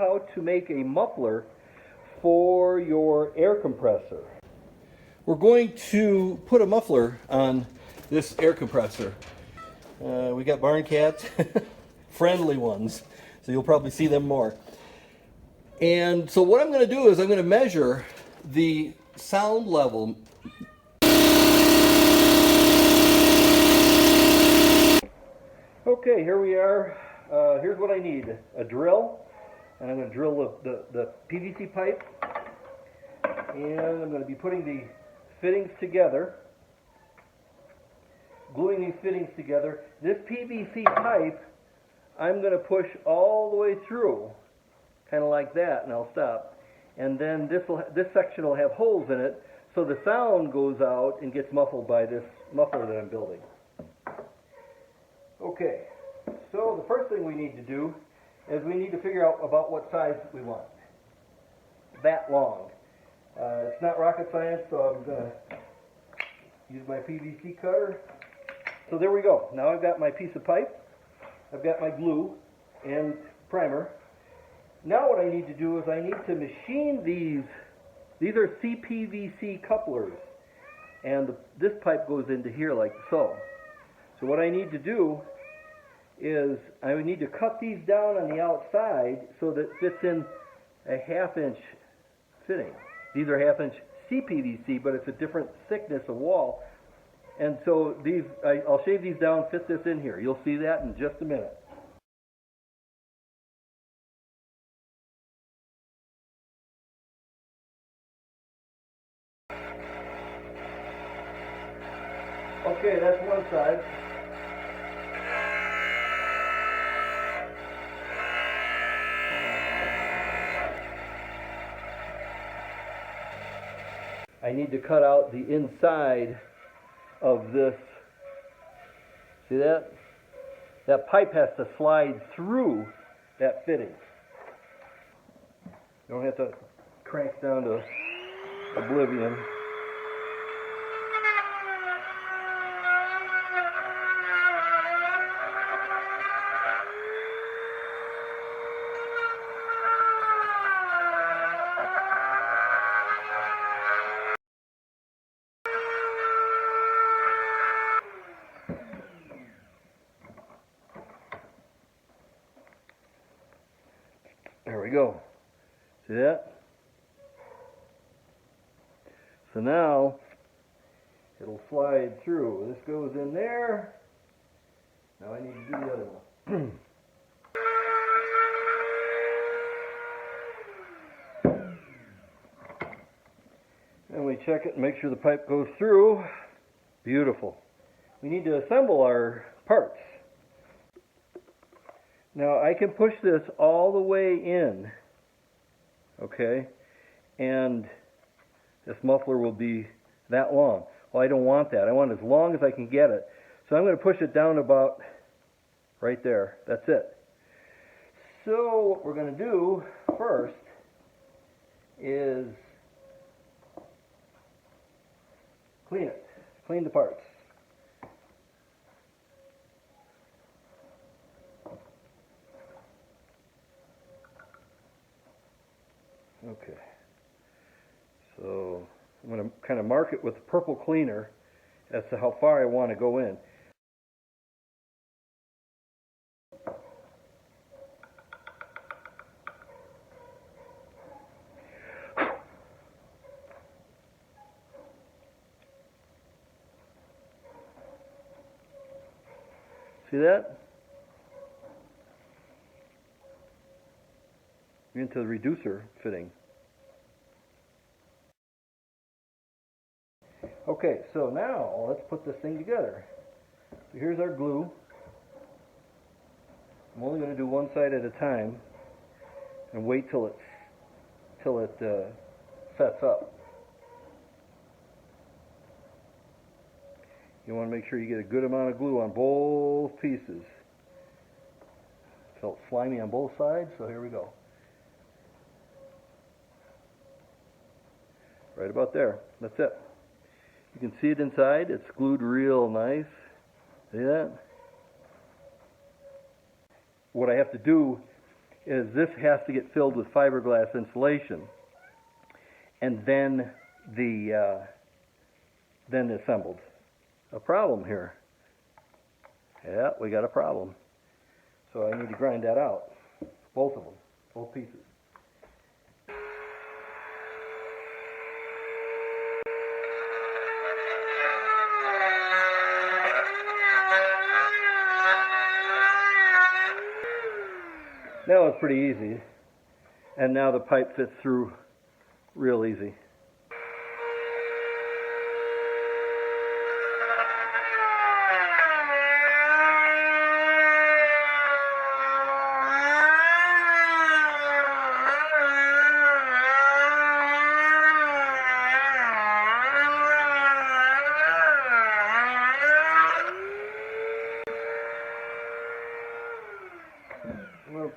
how to make a muffler for your air compressor. We're going to put a muffler on this air compressor. We got barn cats, friendly ones, so you'll probably see them more. And so what I'm going to do is I'm going to measure the sound level. Okay, here we are. Here's what I need. A drill, and I'm going to drill the PVC pipe, and I'm going to be putting the fittings together, gluing these fittings together. This PVC pipe, I'm going to push all the way through, kind of like that, and I'll stop. And then this section will have holes in it, so the sound goes out and gets muffled by this muffler that I'm building. Okay, so the first thing we need to do is we need to figure out about what size we want. That long. It's not rocket science, so I'm going to use my PVC cutter. So there we go. Now I've got my piece of pipe, I've got my glue and primer. Now what I need to do is I need to machine these. These are CPVC couplers, and this pipe goes into here like so. So what I need to do is I would need to cut these down on the outside so that it fits in a 1/2 inch fitting. These are 1/2 inch CPVC, but it's a different thickness of wall. And so these, I'll shave these down, fit this in here. You'll see that in just a minute. Okay, that's one side. I need to cut out the inside of this. See that? That pipe has to slide through that fitting. You don't have to crank down to oblivion. There we go. See that? So now it'll slide through. This goes in there. Now I need to do the other one. And we check it and make sure the pipe goes through. Beautiful. We need to assemble our parts. Now I can push this all the way in, okay, and this muffler will be that long. Well, I don't want that. I want it as long as I can get it. So I'm going to push it down about right there. That's it. So what we're going to do first is clean it. Clean the parts. Okay, so I'm going to kind of mark it with the purple cleaner as to how far I want to go in. See that? Into the reducer fitting. Okay, so now let's put this thing together. So here's our glue. I'm only going to do one side at a time and wait till it sets up. You want to make sure you get a good amount of glue on both pieces. Felt slimy on both sides, so here we go. Right about there. That's it. You can see it inside. It's glued real nice. See that? What I have to do is this has to get filled with fiberglass insulation, and then assembled. A problem here. Yeah, we got a problem. So I need to grind that out. Both of them, both pieces. That was pretty easy. And now the pipe fits through real easy.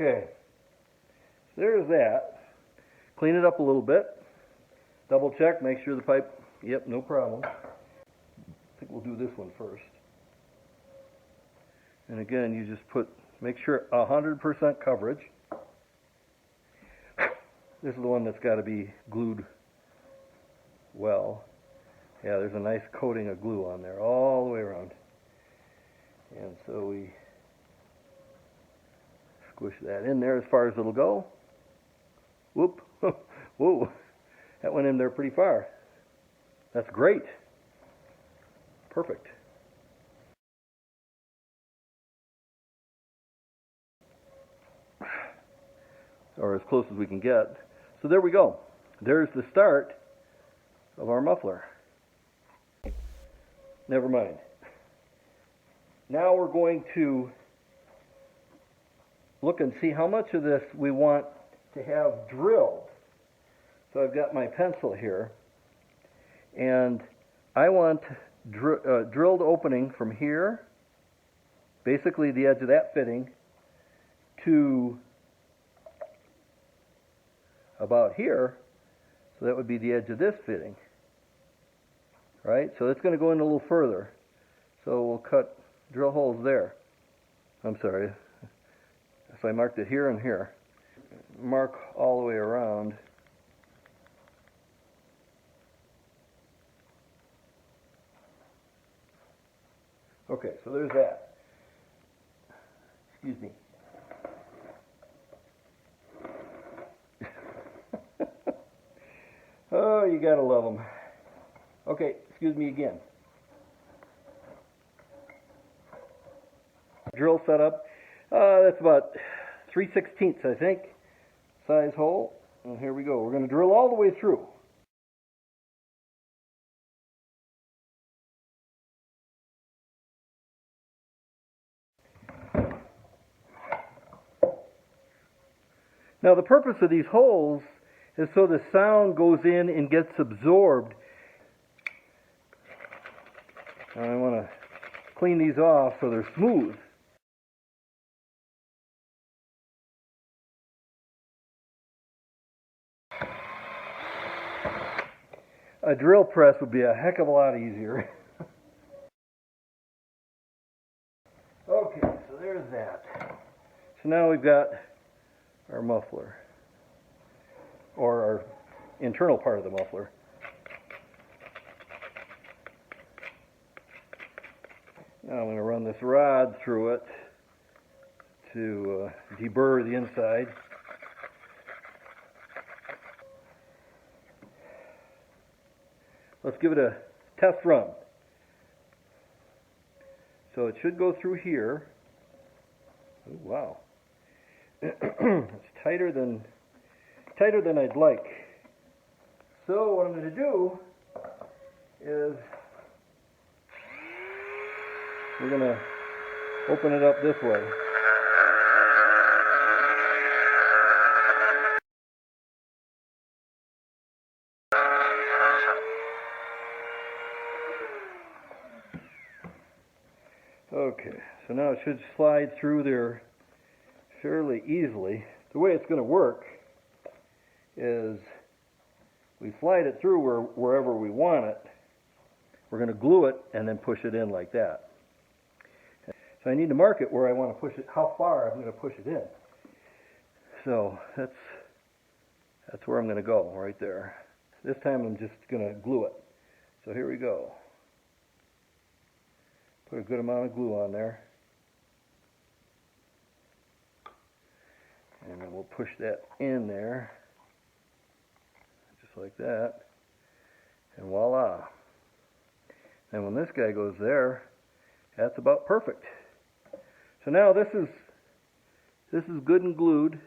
Okay, there's that. Clean it up a little bit. Double check, make sure the pipe, yep, no problem. I think we'll do this one first. And again, you just make sure 100% coverage. This is the one that's got to be glued well. Yeah, there's a nice coating of glue on there all the way around. And so we squish that in there as far as it'll go. Whoop. Whoa. That went in there pretty far. That's great. Perfect. Or as close as we can get. So there we go. There's the start of our muffler. Never mind. Now we're going to look and see how much of this we want to have drilled. So I've got my pencil here, and I want drilled opening from here, basically the edge of that fitting, to about here, so that would be the edge of this fitting, right? So it's going to go in a little further, so we'll drill holes there. I'm sorry. So I marked it here and here. Mark all the way around. Okay, so there's that. Excuse me. Oh, you gotta love them. Okay, excuse me again. Drill setup. That's about 3/16, I think, size hole. And here we go. We're going to drill all the way through. Now the purpose of these holes is so the sound goes in and gets absorbed. And I want to clean these off so they're smooth. A drill press would be a heck of a lot easier. Okay, so there's that. So now we've got our muffler, or our internal part of the muffler. Now I'm going to run this rod through it to deburr the inside. Let's give it a test run. So it should go through here. Ooh, wow. It's tighter than I'd like. So what I'm going to do is we're going to open it up this way. Okay, so now it should slide through there fairly easily. The way it's going to work is we slide it through wherever we want it. We're going to glue it and then push it in like that. So I need to mark it where I want to push it, how far I'm going to push it in. So that's where I'm going to go, right there. This time I'm just going to glue it. So here we go. Put a good amount of glue on there. And then we'll push that in there, just like that. And voila. And when this guy goes there, that's about perfect. So now this is good and glued.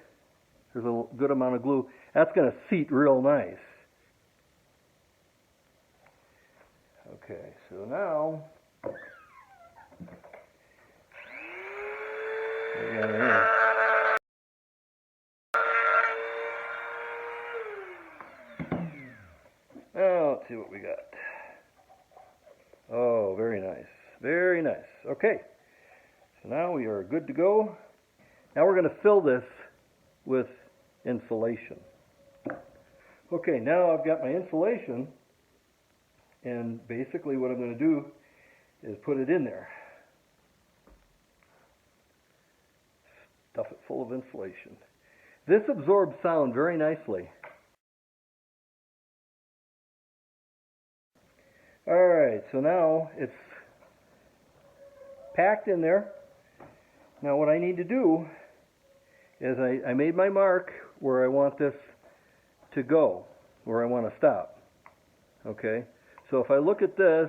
There's a good amount of glue. That's going to seat real nice. Okay, so now now let's see what we got. Oh, very nice. Very nice. Okay, so now we are good to go. Now we're going to fill this with insulation. Okay, now I've got my insulation, and basically what I'm going to do is put it in there. Stuff it full of insulation. This absorbs sound very nicely. Alright, so now it's packed in there. Now what I need to do is I made my mark where I want this to go, where I want to stop. Okay, so if I look at this,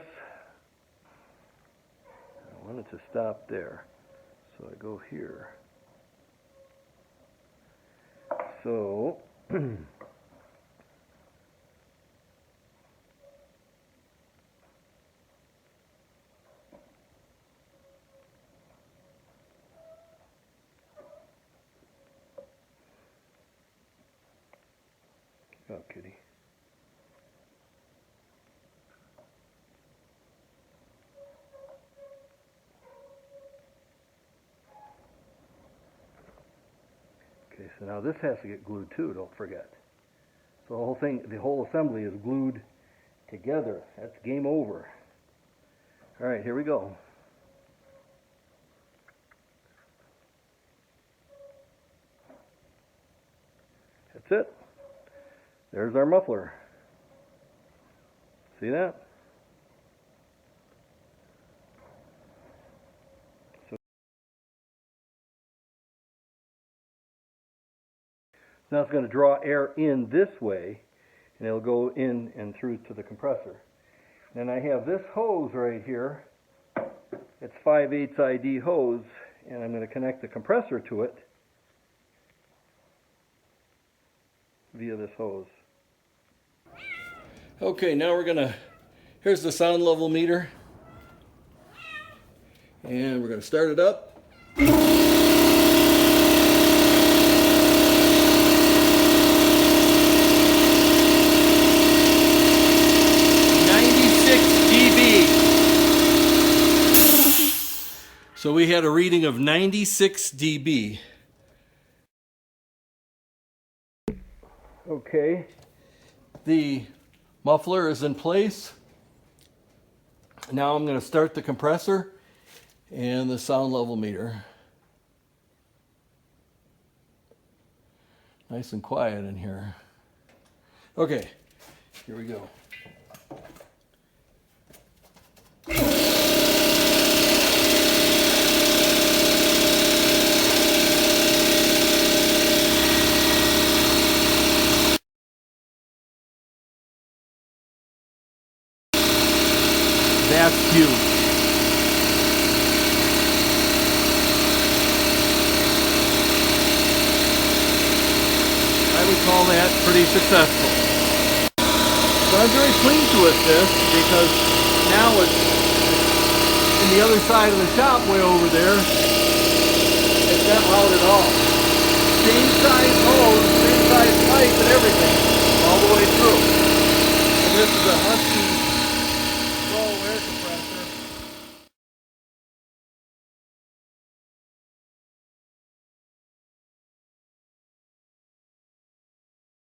I want it to stop there. So I go here. So oh, kitty. Okay, so now this has to get glued too, don't forget. So the whole thing, the whole assembly is glued together. That's game over. All right, here we go. That's it. There's our muffler. See that? So now it's going to draw air in this way, and it'll go in and through to the compressor. Then I have this hose right here. It's 5/8 ID hose, and I'm going to connect the compressor to it via this hose. Okay, now here's the sound level meter, and we're going to start it up. 96 dB. So we had a reading of 96 dB. Okay, the muffler is in place. Now I'm going to start the compressor and the sound level meter. Nice and quiet in here. Okay, here we go. That's huge. I would call that pretty successful. So I'm very pleased with this because now it's in the other side of the shop way over there. It's not loud at all. Same size hose, same size pipe and everything all the way through. And this is a